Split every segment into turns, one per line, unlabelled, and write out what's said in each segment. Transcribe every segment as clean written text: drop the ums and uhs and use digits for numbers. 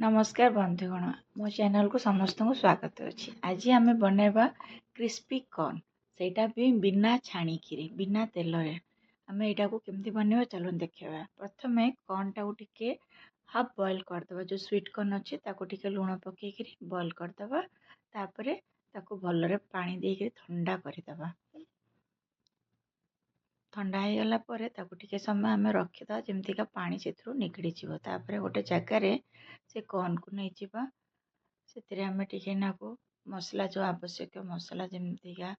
नमस्कार बंधुगण मो चैनल को समस्त को स्वागत अच्छी। आज आम बनवा क्रिस्पी कॉर्न सेटा भी बिना छाणिकी बिना तेल आम यहाँ को केमती बनवा चलो देखा। प्रथम कॉर्न टाक टिके हाफ बॉयल करदे जो स्वीट कॉर्न अच्छे टे लुण पकईकि बॉयल करदे तापर भलरे पानी देकर ठंडा करदे। ठंडा हो गला टिके समय आम रखीद जमतीका पानी से निगड़ी जापर गोटे जगार से कॉर्न को नहीं जावा से आम टे नाकू मसला जो आवश्यक मसला जमतीका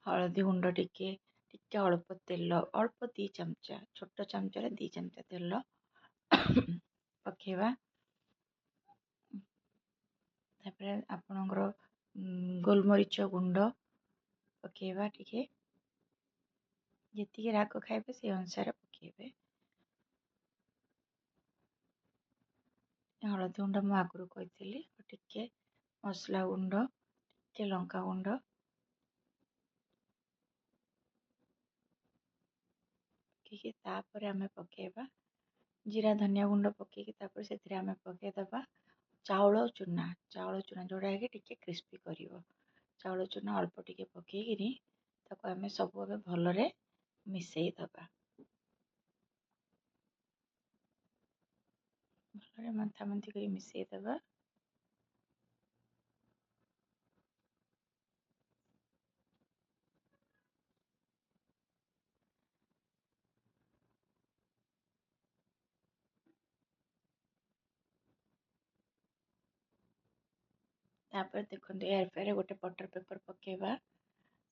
हलदी गुंड टिके टिके अल्प तेल अल्प 2 चमचा छोट चमचार 2 चमचा तेल पकेवा। तापर आपणकर गोलमरीच गुंड पकेवा टिके जी राग खाइबे से अनुसार पकेबे। हलदी गुंड मु आगु कही टिके मसला गुंड टिके लंका गुंड पकईकि तापर आम पकेबा जीरा धनिया गुंड पकईकि तापर से आम पकईदबा चाउल चूना जोड़ा कि टिके क्रिस्पी करिवो। चाउल चूना अल्प टिके पकईकि ताको आम सब भलरे मिसई दबा भलरे मंथा मंथी कर मिसई दबा। तापर देखो एयर फ्रायर गोटे बटर पेपर पकेबा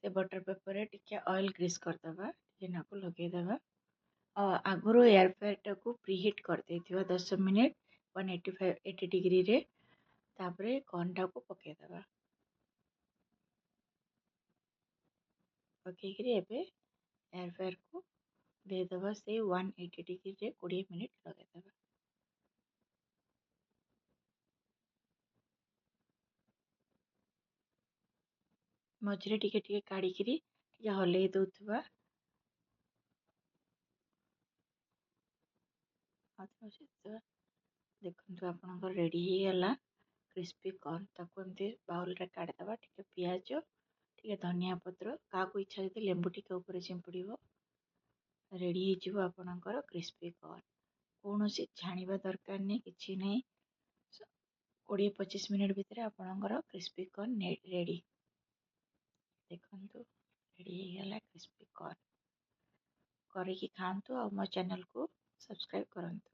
से बटर पेपर रे टिके ऑयल ग्रीस करदबा टिके नाको लगेदबा आगुरी एयर फ्रायर टाको प्रीहीट कर देथिबा 10 मिनिट 180 डिग्री रे। तापर कॉर्न टाको पकेदबा पकईकि एबे एयर फ्रायर को देदबा से 180 डिग्री रे 20 मिनिट लगेदबा। मझे टिके काढ़ी हल्ई दौथबा देखो आपनकर रेडी हो गला क्रिस्पी कॉर्न। ताको एमती बाउल रे काढ़ीदबा टिके पियाज टिके धनिया पत्र क्या इच्छा जदि लेंबू टिके ऊपर चिंपुड़ रेडी हो आपनकर क्रिस्पी कॉर्न। कौन सी छाणीबा दरकार नहीं किसी नहीं 20-25 मिनिट भितर आपनकर क्रिस्पी कॉर्न रेडी। देखो रेडी हो गला क्रिस्पी कॉर्न करके खातु और मो चैनल को सब्सक्राइब करंतु।